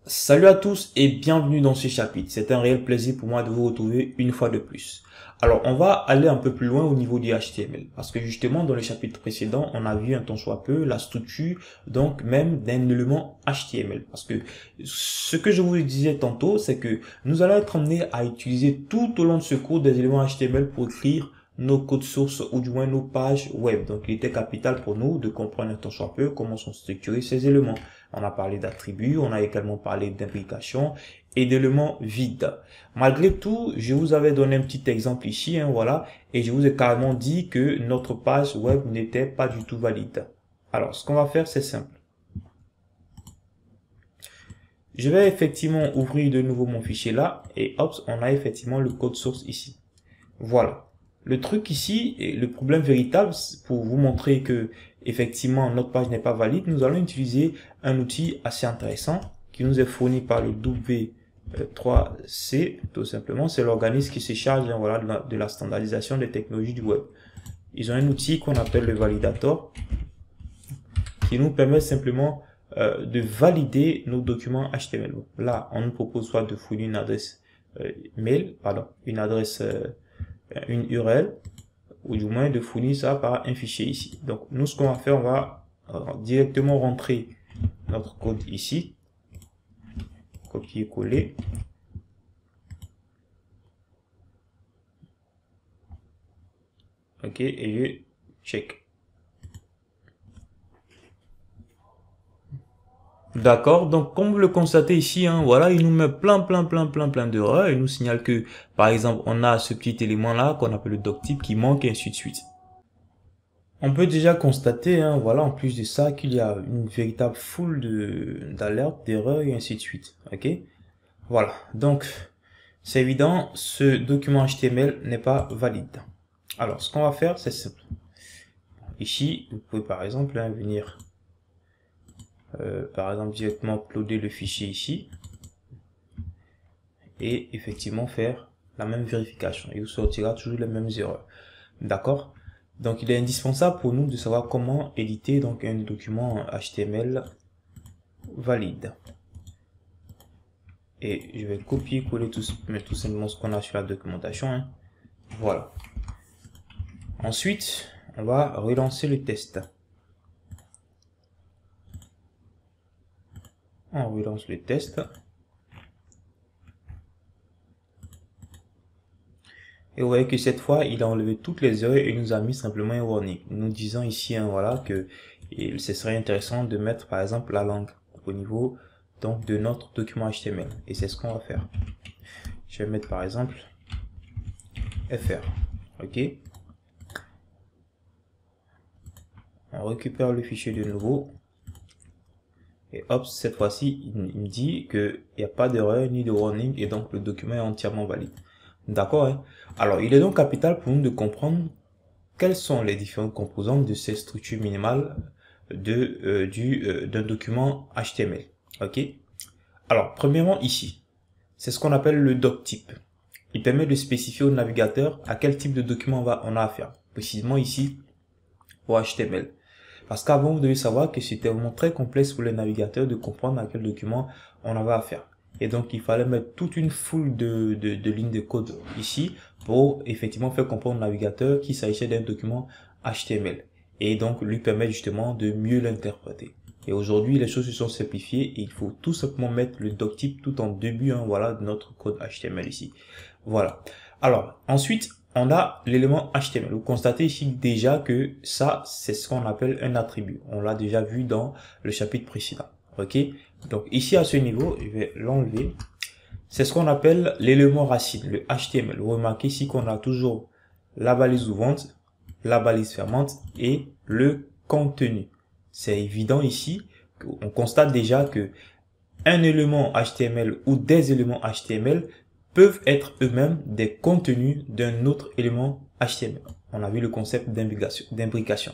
Salut à tous et bienvenue dans ce chapitre. C'est un réel plaisir pour moi de vous retrouver une fois de plus. Alors, on va aller un peu plus loin au niveau du HTML parce que justement, dans le chapitre précédent, on a vu un tant soit peu la structure, donc même d'un élément HTML. Parce que ce que je vous disais tantôt, c'est que nous allons être amenés à utiliser tout au long de ce cours des éléments HTML pour écrire nos codes sources ou du moins nos pages web. Donc, il était capital pour nous de comprendre un tant soit peu comment sont structurés ces éléments. On a parlé d'attributs, on a également parlé d'implications et d'éléments vides. Malgré tout, je vous avais donné un petit exemple ici, voilà, et je vous ai carrément dit que notre page web n'était pas du tout valide. Alors, ce qu'on va faire, c'est simple. Je vais effectivement ouvrir de nouveau mon fichier là, et hop, on a effectivement le code source ici. Voilà. Le truc ici, et le problème véritable, pour vous montrer que effectivement notre page n'est pas valide, nous allons utiliser un outil assez intéressant qui nous est fourni par le W3C, tout simplement. C'est l'organisme qui se charge voilà, de la standardisation des technologies du web. Ils ont un outil qu'on appelle le validator qui nous permet simplement de valider nos documents HTML. Là, on nous propose soit de fournir une adresse une URL, ou du moins de fournir ça par un fichier ici. Donc nous, ce qu'on va faire, on va directement rentrer notre code ici, copier-coller, ok, et je check. D'accord, donc comme vous le constatez ici, voilà, il nous met plein d'erreurs. Il nous signale que, par exemple, on a ce petit élément là qu'on appelle le doctype qui manque et ainsi de suite. On peut déjà constater, voilà, en plus de ça, qu'il y a une véritable foule d'alertes, d'erreurs et ainsi de suite. Ok, voilà. Donc, c'est évident, ce document HTML n'est pas valide. Alors, ce qu'on va faire, c'est simple. Ici, vous pouvez par exemple venir, par exemple, directement uploader le fichier ici et effectivement faire la même vérification. Il vous sortira toujours les mêmes erreurs. D'accord? Donc, il est indispensable pour nous de savoir comment éditer donc un document HTML valide. Et je vais copier-coller tout simplement ce qu'on a sur la documentation. Voilà. Ensuite, on va relancer le test. On relance le test. Et vous voyez que cette fois, il a enlevé toutes les erreurs et nous a mis simplement un warning. Nous disons ici, voilà, que ce serait intéressant de mettre par exemple la langue au niveau donc de notre document HTML. Et c'est ce qu'on va faire. Je vais mettre par exemple FR. Ok. On récupère le fichier de nouveau. Et hop, cette fois-ci, il me dit qu'il n'y a pas d'erreur ni de warning et donc le document est entièrement valide. D'accord, Alors, il est donc capital pour nous de comprendre quelles sont les différentes composantes de ces structures minimales d'un document HTML. Ok. Alors, premièrement, ici, c'est ce qu'on appelle le doctype. Il permet de spécifier au navigateur à quel type de document on a affaire. Précisément ici, pour HTML. Parce qu'avant, vous devez savoir que c'était vraiment très complexe pour les navigateurs de comprendre à quel document on avait affaire. Et donc, il fallait mettre toute une foule de lignes de code ici pour effectivement faire comprendre au navigateur qu'il s'agissait d'un document HTML. Et donc, lui permettre justement de mieux l'interpréter. Et aujourd'hui, les choses se sont simplifiées et il faut tout simplement mettre le doctype tout en début, voilà, de notre code HTML ici. Voilà. Alors, ensuite, on a l'élément HTML. Vous constatez ici déjà que ça, c'est ce qu'on appelle un attribut. On l'a déjà vu dans le chapitre précédent. Ok. Donc ici à ce niveau, je vais l'enlever. C'est ce qu'on appelle l'élément racine, le HTML. Vous remarquez ici qu'on a toujours la balise ouvrante, la balise fermante et le contenu. C'est évident ici. On constate déjà que un élément HTML ou des éléments HTML peuvent être eux-mêmes des contenus d'un autre élément HTML. On a vu le concept d'imbrication.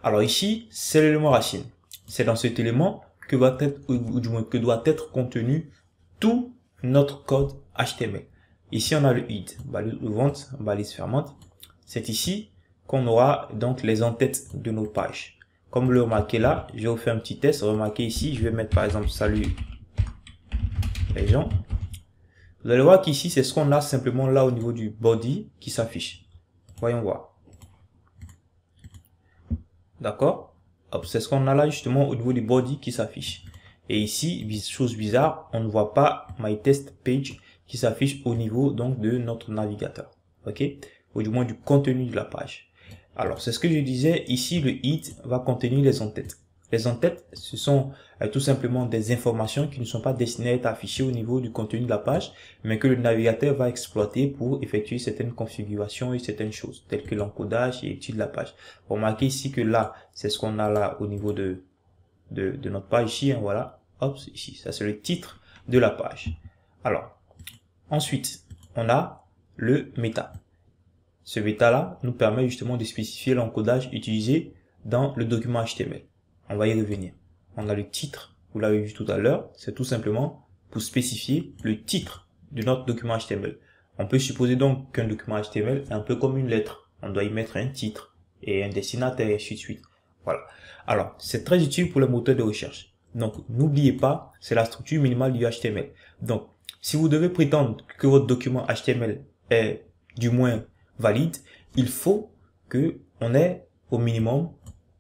Alors ici, c'est l'élément racine. C'est dans cet élément que doit être, ou du moins que doit être contenu tout notre code HTML. Ici, on a le id, balise ouvrante, balise fermante. C'est ici qu'on aura donc les en-têtes de nos pages. Comme vous le remarquez là, je vais vous faire un petit test. Remarquez ici, je vais mettre par exemple salut les gens. Vous allez voir qu'ici, c'est ce qu'on a simplement là au niveau du body qui s'affiche. Voyons voir. D'accord? C'est ce qu'on a là justement au niveau du body qui s'affiche. Et ici, chose bizarre, on ne voit pas My Test Page qui s'affiche au niveau donc de notre navigateur. Ok? Ou du moins du contenu de la page. Alors, c'est ce que je disais. Ici, le hit va contenir les en-têtes. Les en-têtes, ce sont tout simplement des informations qui ne sont pas destinées à être affichées au niveau du contenu de la page, mais que le navigateur va exploiter pour effectuer certaines configurations et certaines choses, telles que l'encodage et l'étude de la page. Remarquez ici que là, c'est ce qu'on a là au niveau de notre page ici, hein, voilà. Hop, ici, ça c'est le titre de la page. Alors, ensuite, on a le méta. Ce méta-là nous permet justement de spécifier l'encodage utilisé dans le document HTML. On va y revenir. On a le titre, vous l'avez vu tout à l'heure, c'est tout simplement pour spécifier le titre de notre document HTML. On peut supposer donc qu'un document HTML est un peu comme une lettre. On doit y mettre un titre et un destinataire et ainsi de suite. Voilà. Alors, c'est très utile pour les moteurs de recherche. Donc, n'oubliez pas, c'est la structure minimale du HTML. Donc, si vous devez prétendre que votre document HTML est du moins valide, il faut que on ait au minimum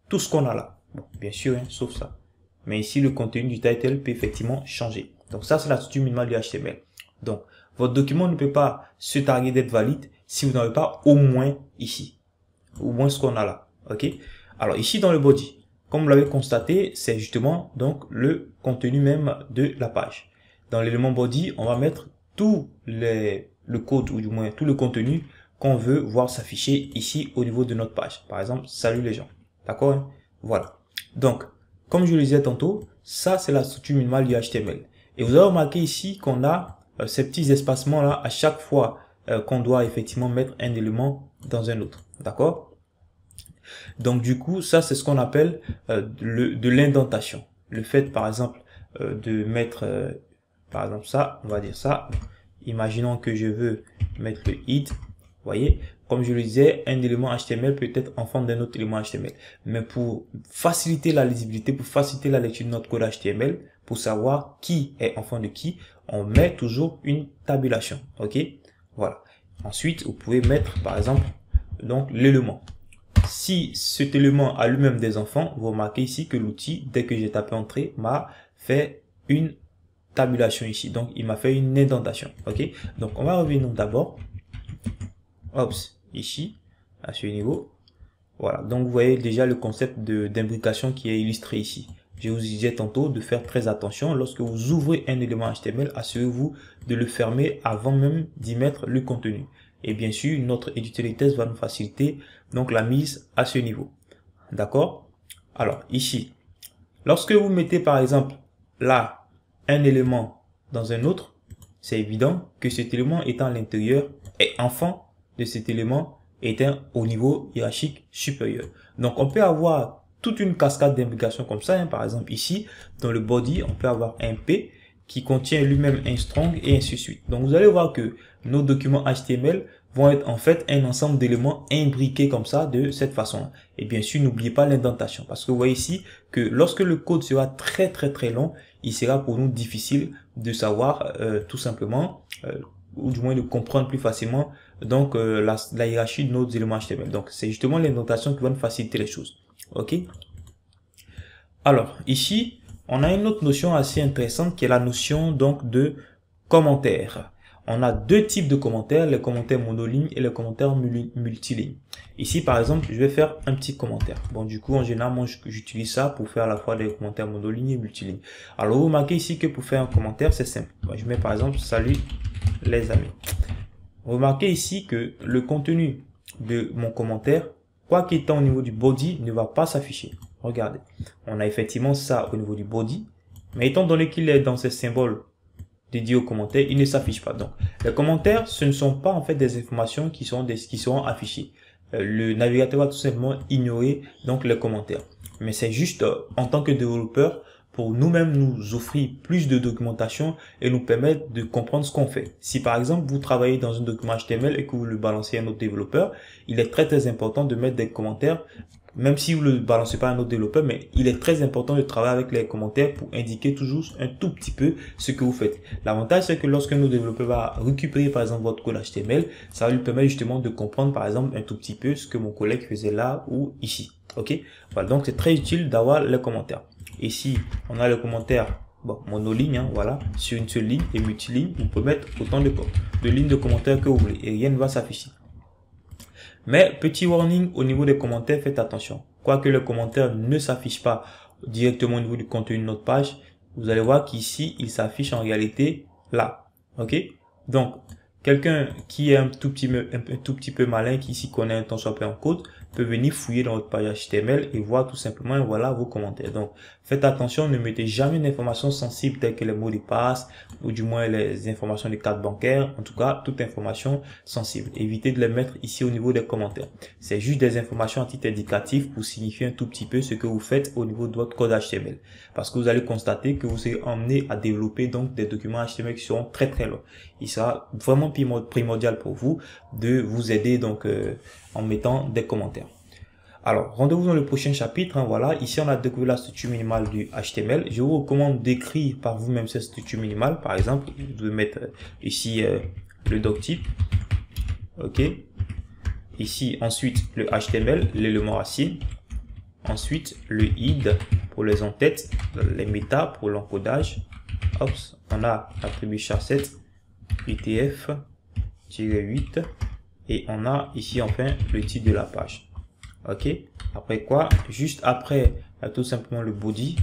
tout ce qu'on a là. Bon, bien sûr, hein, sauf ça. Mais ici, le contenu du title peut effectivement changer. Donc ça, c'est la structure minimale du HTML. Donc, votre document ne peut pas se targuer d'être valide si vous n'avez pas au moins ici. Au moins ce qu'on a là. Ok? Alors ici, dans le body, comme vous l'avez constaté, c'est justement donc le contenu même de la page. Dans l'élément body, on va mettre tout le code, ou du moins tout le contenu qu'on veut voir s'afficher ici au niveau de notre page. Par exemple, salut les gens. D'accord, hein? Voilà. Donc, comme je le disais tantôt, ça c'est la structure minimale du HTML. Et vous avez remarqué ici qu'on a ces petits espacements là à chaque fois qu'on doit effectivement mettre un élément dans un autre. D'accord? Donc du coup, ça c'est ce qu'on appelle de l'indentation. Le fait par exemple de mettre par exemple ça, on va dire ça. Imaginons que je veux mettre le id. Vous voyez, comme je le disais, un élément HTML peut être enfant d'un autre élément HTML. Mais pour faciliter la lisibilité, pour faciliter la lecture de notre code HTML, pour savoir qui est enfant de qui, on met toujours une tabulation. Ok, voilà. Ensuite, vous pouvez mettre par exemple donc l'élément. Si cet élément a lui-même des enfants, vous remarquez ici que l'outil, dès que j'ai tapé entrée, m'a fait une tabulation ici. Donc, il m'a fait une indentation. Ok, donc on va revenir d'abord. Hop, ici, à ce niveau. Voilà, donc vous voyez déjà le concept d'imbrication qui est illustré ici. Je vous disais tantôt de faire très attention lorsque vous ouvrez un élément HTML, assurez-vous de le fermer avant même d'y mettre le contenu. Et bien sûr, notre éditeur de test va nous faciliter donc la mise à ce niveau. D'accord? Alors, ici, lorsque vous mettez par exemple là un élément dans un autre, c'est évident que cet élément étant à l'intérieur est enfant de cet élément étant au niveau hiérarchique supérieur. Donc, on peut avoir toute une cascade d'imbrication comme ça. Hein. Par exemple, ici, dans le body, on peut avoir un P qui contient lui-même un strong et ainsi de suite. Donc, vous allez voir que nos documents HTML vont être en fait un ensemble d'éléments imbriqués comme ça, de cette façon. Et bien sûr, n'oubliez pas l'indentation. Parce que vous voyez ici que lorsque le code sera très long, il sera pour nous difficile de savoir tout simplement, ou du moins de comprendre plus facilement donc la hiérarchie de nos éléments HTML. Donc c'est justement l'indentation qui va nous faciliter les choses. Ok. Alors ici on a une autre notion assez intéressante qui est la notion donc de commentaires. On a deux types de commentaires, les commentaires monolignes et les commentaires multilignes. Ici par exemple je vais faire un petit commentaire. Bon du coup en général moi j'utilise ça pour faire à la fois des commentaires monolignes et multilignes. Alors vous remarquez ici que pour faire un commentaire c'est simple. Moi, je mets par exemple salut les amis. Remarquez ici que le contenu de mon commentaire, quoi qu'étant au niveau du body, ne va pas s'afficher. Regardez, on a effectivement ça au niveau du body, mais étant donné qu'il est dans ces symboles dédiés aux commentaires, il ne s'affiche pas. Donc, les commentaires, ce ne sont pas en fait des informations qui seront affichées. Le navigateur va tout simplement ignorer donc les commentaires. Mais c'est juste en tant que développeur, pour nous-mêmes nous offrir plus de documentation et nous permettre de comprendre ce qu'on fait. Si par exemple vous travaillez dans un document HTML et que vous le balancez à un autre développeur, il est très important de mettre des commentaires même si vous ne le balancez pas à un autre développeur, mais il est très important de travailler avec les commentaires pour indiquer toujours un tout petit peu ce que vous faites. L'avantage, c'est que lorsque nos développeurs va récupérer par exemple votre code HTML, ça va lui permettre justement de comprendre par exemple un tout petit peu ce que mon collègue faisait là ou ici. Ok, voilà, donc c'est très utile d'avoir les commentaires. Ici, on a le commentaire, bon, monoligne, hein, voilà, sur une seule ligne et multiligne, vous pouvez mettre autant de lignes de commentaires que vous voulez et rien ne va s'afficher. Mais petit warning au niveau des commentaires, faites attention. Quoique le commentaire ne s'affiche pas directement au niveau du contenu de notre page, vous allez voir qu'ici, il s'affiche en réalité là. Ok? Donc, quelqu'un qui est un tout petit peu malin, qui s'y connaît un tant soit peu en code, peut venir fouiller dans votre page HTML et voir tout simplement, voilà, vos commentaires. Donc, faites attention, ne mettez jamais une information sensible telle que les mots de passe ou du moins les informations des cartes bancaires. En tout cas, toute information sensible. Évitez de les mettre ici au niveau des commentaires. C'est juste des informations à titre indicatif pour signifier un tout petit peu ce que vous faites au niveau de votre code HTML. Parce que vous allez constater que vous serez emmené à développer donc des documents HTML qui seront très très longs. Il sera vraiment primordial pour vous de vous aider donc en mettant des commentaires. Alors, rendez-vous dans le prochain chapitre. Hein, voilà, ici on a découvert la structure minimale du HTML. Je vous recommande d'écrire par vous-même cette structure minimale. Par exemple, vous devez mettre ici le doctype. Ok. Ici, ensuite, le HTML, l'élément racine. Ensuite, le id pour les en-têtes, les méta pour l'encodage. Hop, on a l'attribut char7, UTF-8 et on a ici enfin le titre de la page. Ok, après quoi, juste après, tout simplement le body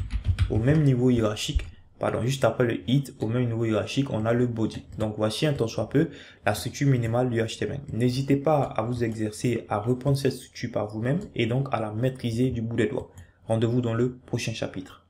au même niveau hiérarchique. Pardon, juste après le id au même niveau hiérarchique, on a le body. Donc voici un tant soit peu la structure minimale du HTML. N'hésitez pas à vous exercer à reprendre cette structure par vous-même et donc à la maîtriser du bout des doigts. Rendez-vous dans le prochain chapitre.